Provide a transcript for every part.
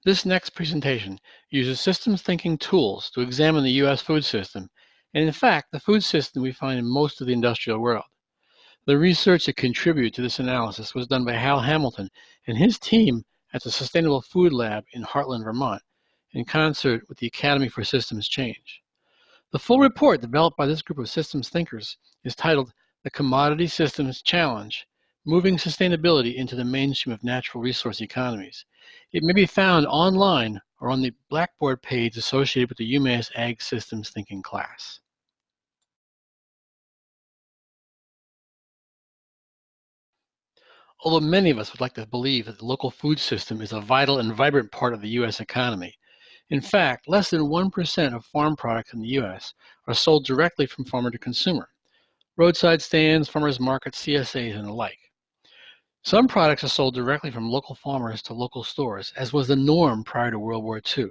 This next presentation uses systems thinking tools to examine the U.S. food system, and in fact, the food system we find in most of the industrial world. The research that contributed to this analysis was done by Hal Hamilton and his team at the Sustainable Food Lab in Heartland, Vermont, in concert with the Academy for Systems Change. The full report developed by this group of systems thinkers is titled The Commodity Systems Challenge: Moving Sustainability into the Mainstream of Natural Resource Economies. It may be found online or on the Blackboard page associated with the UMass Ag Systems Thinking class. Although many of us would like to believe that the local food system is a vital and vibrant part of the U.S. economy, in fact, less than 1% of farm products in the U.S. are sold directly from farmer to consumer. Roadside stands, farmers markets, CSAs, and the like. Some products are sold directly from local farmers to local stores, as was the norm prior to World War II.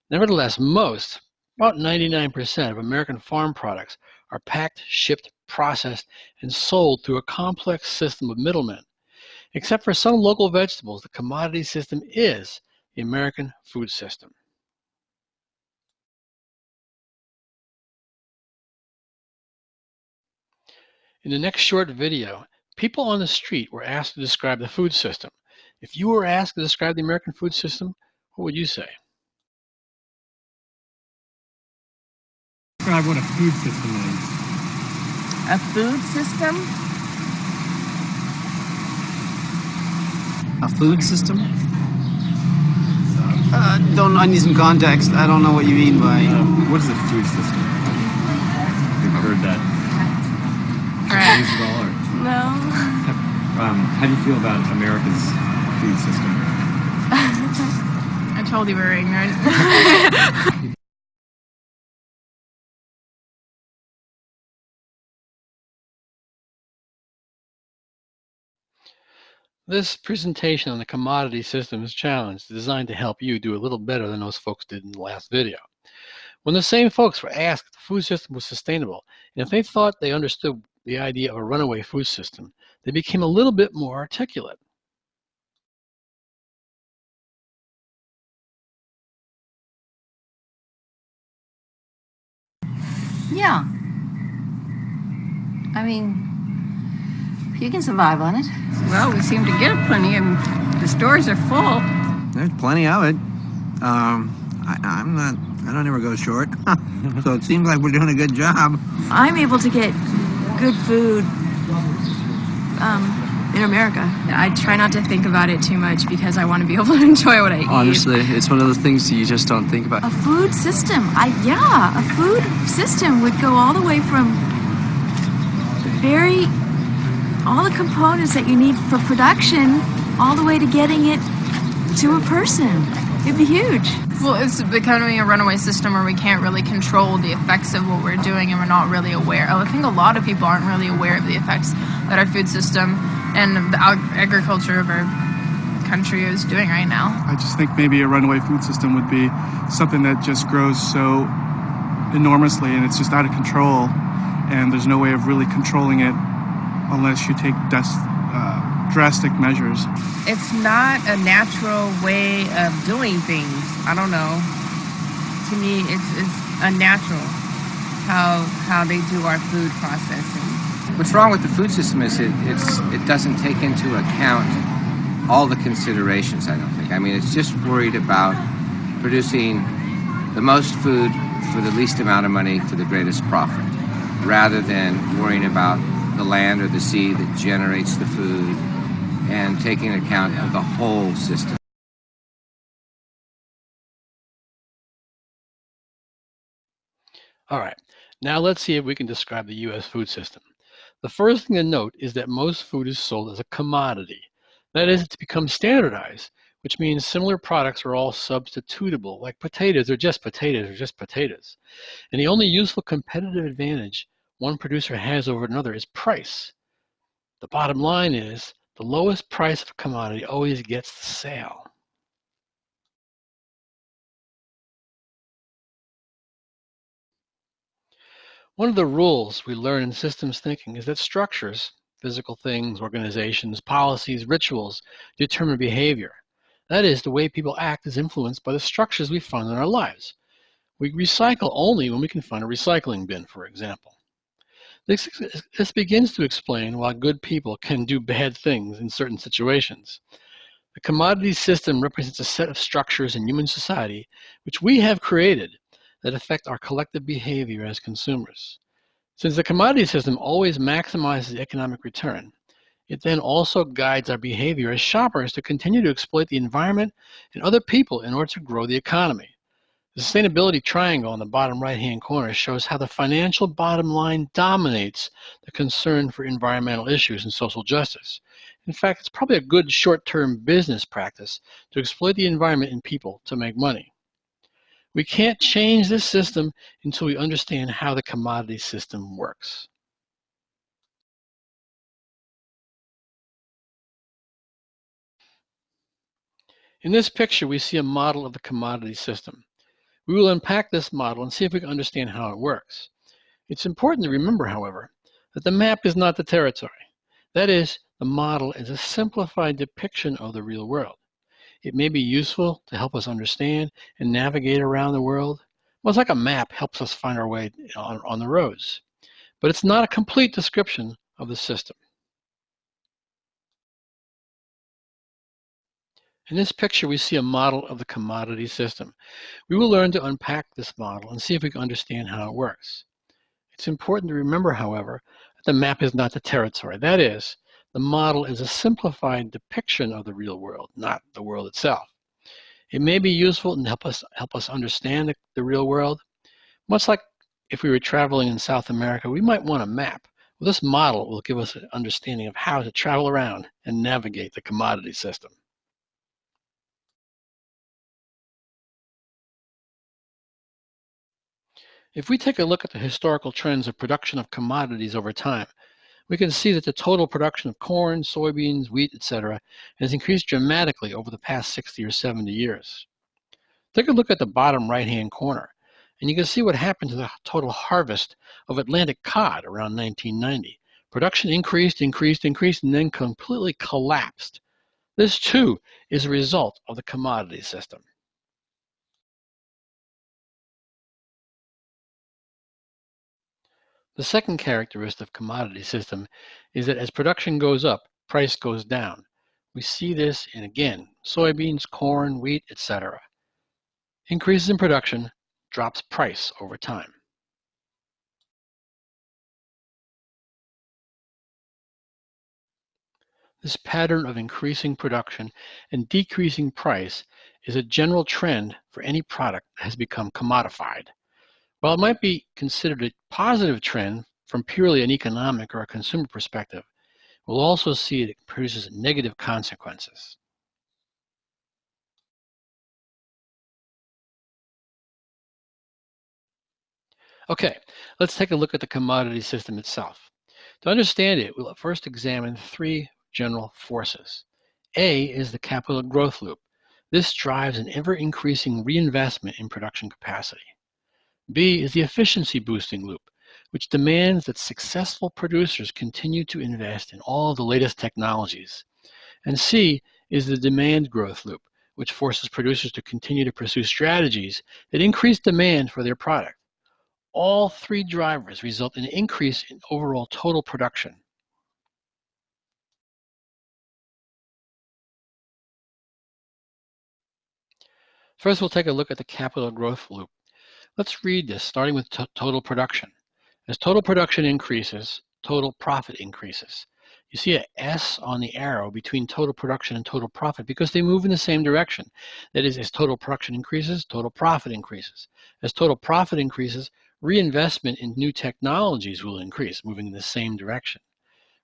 Nevertheless, most, about 99% of American farm products are packed, shipped, processed, and sold through a complex system of middlemen. Except for some local vegetables, the commodity system is the American food system. In the next short video, people on the street were asked to describe the food system. If you were asked to describe the American food system, what would you say? Describe what a food system is. A food system? A food system? I need some context. I don't know what you mean by... What is a food system? You've heard that. Correct. Or... No. How do you feel about America's food system? I told you we were ignorant. This presentation on the Commodity Systems Challenge is designed to help you do a little better than those folks did in the last video. When the same folks were asked if the food system was sustainable, and if they thought they understood the idea of a runaway food system, they became a little bit more articulate. Yeah. I mean, you can survive on it. Well, we seem to get plenty, and the stores are full. There's plenty of it. I don't ever go short. So it seems like we're doing a good job. I'm able to get good food in America. I try not to think about it too much because I want to be able to enjoy what I eat. Honestly, it's one of those things you just don't think about. A food system. A food system would go all the way from all the components that you need for production, all the way to getting it to a person. It'd be huge. Well, it's becoming a runaway system where we can't really control the effects of what we're doing, and we're not really aware. I think a lot of people aren't really aware of the effects that our food system and the agriculture of our country is doing right now. I just think maybe a runaway food system would be something that just grows so enormously and it's just out of control, and there's no way of really controlling it unless you take drastic measures. It's not a natural way of doing things. I don't know. To me, it's unnatural how they do our food processing. What's wrong with the food system is it doesn't take into account all the considerations, I don't think. I mean, it's just worried about producing the most food for the least amount of money for the greatest profit, rather than worrying about the land or the sea that generates the food and taking account of the whole system. All right, now let's see if we can describe the U.S. food system. The first thing to note is that most food is sold as a commodity. That is, it's become standardized, which means similar products are all substitutable, like potatoes are just potatoes or just potatoes. And the only useful competitive advantage one producer has over another is price. The bottom line is the lowest price of a commodity always gets the sale. One of the rules we learn in systems thinking is that structures, physical things, organizations, policies, rituals, determine behavior. That is, the way people act is influenced by the structures we find in our lives. We recycle only when we can find a recycling bin, for example. This begins to explain why good people can do bad things in certain situations. The commodity system represents a set of structures in human society which we have created that affect our collective behavior as consumers. Since the commodity system always maximizes economic return, it then also guides our behavior as shoppers to continue to exploit the environment and other people in order to grow the economy. The sustainability triangle in the bottom right-hand corner shows how the financial bottom line dominates the concern for environmental issues and social justice. In fact, it's probably a good short-term business practice to exploit the environment and people to make money. We can't change this system until we understand how the commodity system works. In this picture, we see a model of the commodity system. We will unpack this model and see if we can understand how it works. It's important to remember, however, that the map is not the territory. That is, the model is a simplified depiction of the real world. It may be useful to help us understand and navigate around the world, much like a map helps us find our way on the roads. But it's not a complete description of the system. In this picture, we see a model of the commodity system. We will learn to unpack this model and see if we can understand how it works. It's important to remember, however, that the map is not the territory. That is, the model is a simplified depiction of the real world, not the world itself. It may be useful and help us understand the real world. Much like if we were traveling in South America, we might want a map. Well, this model will give us an understanding of how to travel around and navigate the commodity system. If we take a look at the historical trends of production of commodities over time, we can see that the total production of corn, soybeans, wheat, etc. has increased dramatically over the past 60 or 70 years. Take a look at the bottom right-hand corner, and you can see what happened to the total harvest of Atlantic cod around 1990. Production increased, and then completely collapsed. This, too, is a result of the commodity system. The second characteristic of commodity system is that as production goes up, price goes down. We see this in, again, soybeans, corn, wheat, etc. Increases in production drops price over time. This pattern of increasing production and decreasing price is a general trend for any product that has become commodified. While it might be considered a positive trend from purely an economic or a consumer perspective, we'll also see it produces negative consequences. Okay, let's take a look at the commodity system itself. To understand it, we'll first examine three general forces. A is the capital growth loop. This drives an ever-increasing reinvestment in production capacity. B is the efficiency boosting loop, which demands that successful producers continue to invest in all the latest technologies. And C is the demand growth loop, which forces producers to continue to pursue strategies that increase demand for their product. All three drivers result in an increase in overall total production. First, we'll take a look at the capital growth loop. Let's read this, starting with total production. As total production increases, total profit increases. You see an S on the arrow between total production and total profit because they move in the same direction. That is, as total production increases, total profit increases. As total profit increases, reinvestment in new technologies will increase, moving in the same direction.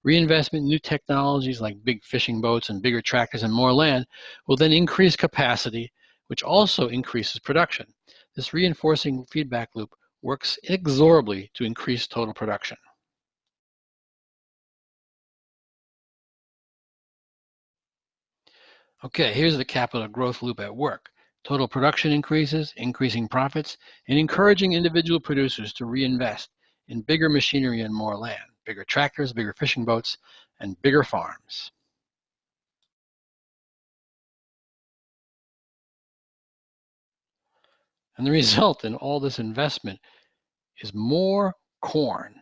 Reinvestment in new technologies like big fishing boats and bigger tractors and more land will then increase capacity, which also increases production. This reinforcing feedback loop works inexorably to increase total production. Okay, here's the capital growth loop at work. Total production increases, increasing profits, and encouraging individual producers to reinvest in bigger machinery and more land, bigger tractors, bigger fishing boats, and bigger farms. And the result in all this investment is more corn,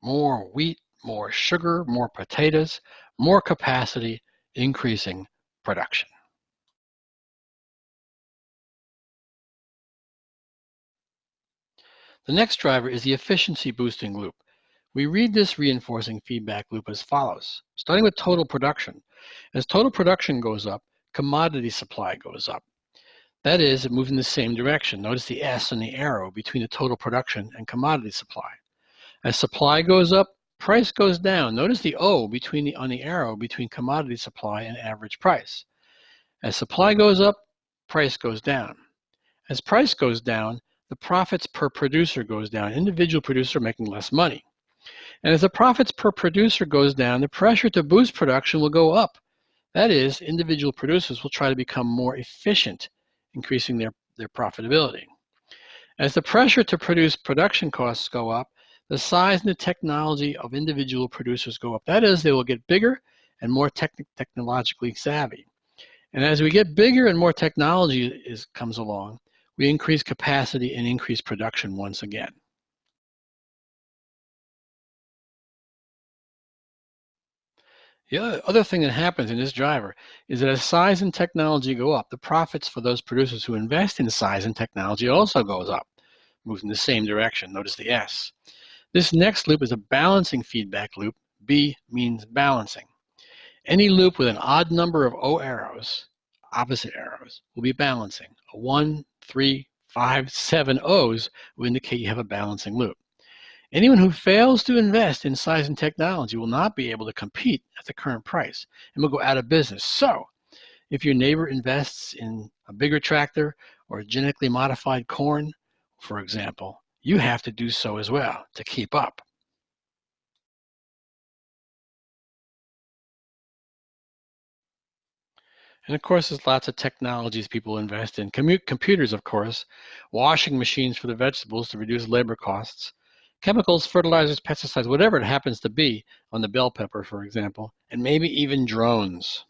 more wheat, more sugar, more potatoes, more capacity, increasing production. The next driver is the efficiency boosting loop. We read this reinforcing feedback loop as follows, starting with total production. As total production goes up, commodity supply goes up. That is, it moves in the same direction. Notice the S and the arrow between the total production and commodity supply. As supply goes up, price goes down. Notice the O on the arrow between commodity supply and average price. As supply goes up, price goes down. As price goes down, the profits per producer goes down. Individual producer making less money. And as the profits per producer goes down, the pressure to boost production will go up. That is, individual producers will try to become more efficient, increasing their profitability. As the pressure to produce production costs go up, the size and the technology of individual producers go up. That is, they will get bigger and more technologically savvy. And as we get bigger and more technology comes along, we increase capacity and increase production once again. The other thing that happens in this driver is that as size and technology go up, the profits for those producers who invest in size and technology also goes up, moves in the same direction. Notice the S. This next loop is a balancing feedback loop. B means balancing. Any loop with an odd number of O arrows, opposite arrows, will be balancing. A 1, 3, 5, 7 O's will indicate you have a balancing loop. Anyone who fails to invest in size and technology will not be able to compete at the current price and will go out of business. So, if your neighbor invests in a bigger tractor or genetically modified corn, for example, you have to do so as well to keep up. And of course, there's lots of technologies people invest in. Computers, of course, washing machines for the vegetables to reduce labor costs, chemicals, fertilizers, pesticides, whatever it happens to be on the bell pepper, for example, and maybe even drones.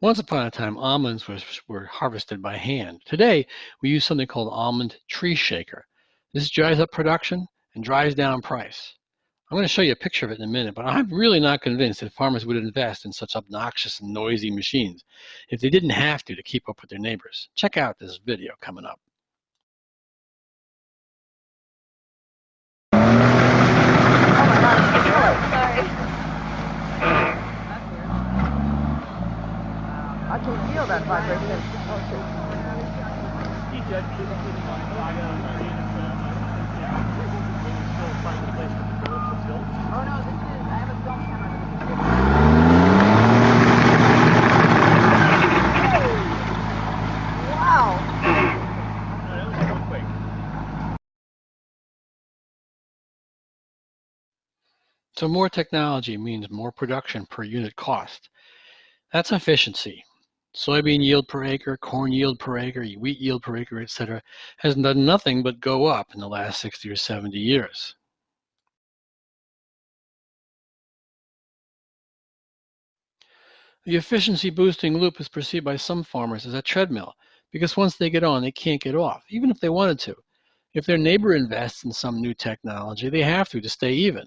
Once upon a time, almonds were harvested by hand. Today, we use something called almond tree shaker. This dries up production and drives down price. I'm going to show you a picture of it in a minute, but I'm really not convinced that farmers would invest in such obnoxious and noisy machines if they didn't have to keep up with their neighbors. Check out this video coming up. I can feel that vibration. Oh no, this is, I have a film camera. Wow. So more technology means more production per unit cost. That's efficiency. Soybean yield per acre, corn yield per acre, wheat yield per acre, etc., has done nothing but go up in the last 60 or 70 years. The efficiency boosting loop is perceived by some farmers as a treadmill because once they get on, they can't get off, even if they wanted to. If their neighbor invests in some new technology, they have to stay even.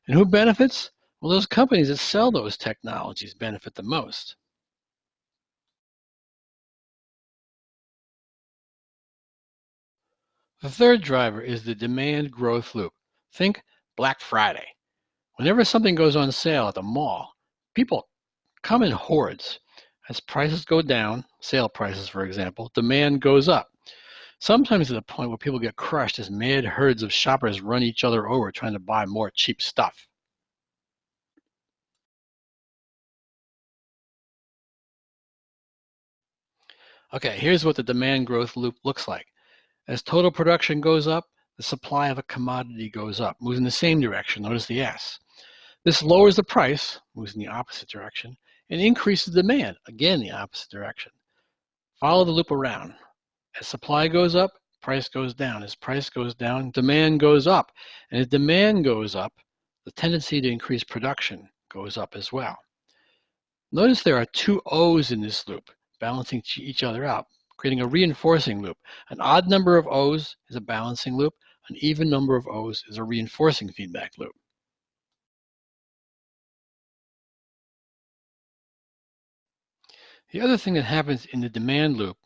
And who benefits? Well, those companies that sell those technologies benefit the most. The third driver is the demand growth loop. Think Black Friday. Whenever something goes on sale at the mall, people come in hordes. As prices go down, sale prices for example, demand goes up. Sometimes to the point where people get crushed as mad herds of shoppers run each other over trying to buy more cheap stuff. Okay, here's what the demand growth loop looks like. As total production goes up, the supply of a commodity goes up, moves in the same direction. Notice the S. This lowers the price, moves in the opposite direction, and increases demand, again the opposite direction. Follow the loop around. As supply goes up, price goes down. As price goes down, demand goes up. And as demand goes up, the tendency to increase production goes up as well. Notice there are two O's in this loop, balancing each other out, creating a reinforcing loop. An odd number of O's is a balancing loop. An even number of O's is a reinforcing feedback loop. The other thing that happens in the demand loop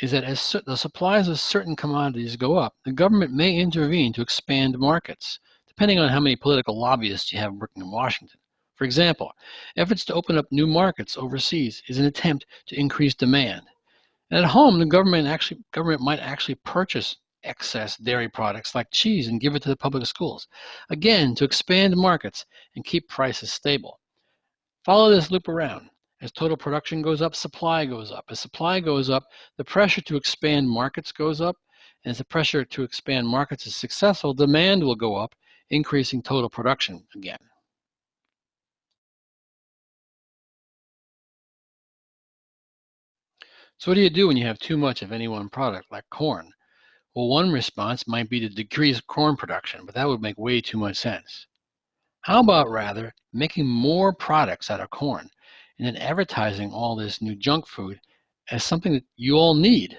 is that as the supplies of certain commodities go up, the government may intervene to expand markets, depending on how many political lobbyists you have working in Washington. For example, efforts to open up new markets overseas is an attempt to increase demand. And at home, the government might actually purchase excess dairy products like cheese and give it to the public schools, again, to expand markets and keep prices stable. Follow this loop around. As total production goes up, supply goes up. As supply goes up, the pressure to expand markets goes up. And as the pressure to expand markets is successful, demand will go up, increasing total production again. So what do you do when you have too much of any one product, like corn? Well, one response might be to decrease corn production, but that would make way too much sense. How about rather making more products out of corn and then advertising all this new junk food as something that you all need?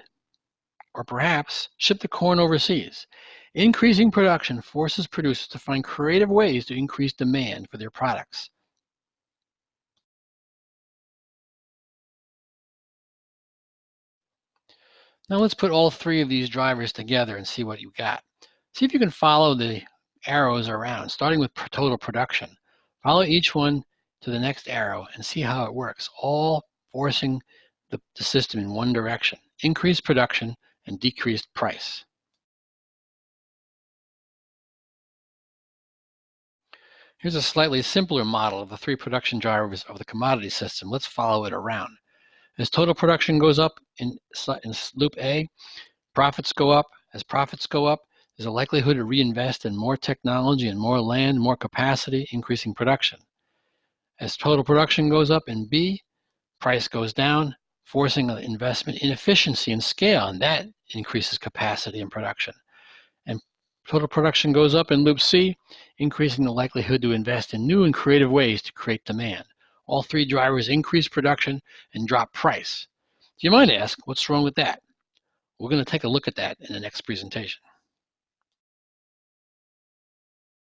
Or perhaps ship the corn overseas. Increasing production forces producers to find creative ways to increase demand for their products. Now let's put all three of these drivers together and see what you got. See if you can follow the arrows around, starting with total production. Follow each one to the next arrow and see how it works, all forcing the system in one direction: increased production and decreased price. Here's a slightly simpler model of the three production drivers of the commodity system. Let's follow it around. As total production goes up in loop A, profits go up. As profits go up, there's a likelihood to reinvest in more technology and more land, more capacity, increasing production. As total production goes up in B, price goes down, forcing an investment in efficiency and scale, and that increases capacity and production. And total production goes up in loop C, increasing the likelihood to invest in new and creative ways to create demand. All three drivers increase production and drop price. You might ask, what's wrong with that? We're going to take a look at that in the next presentation.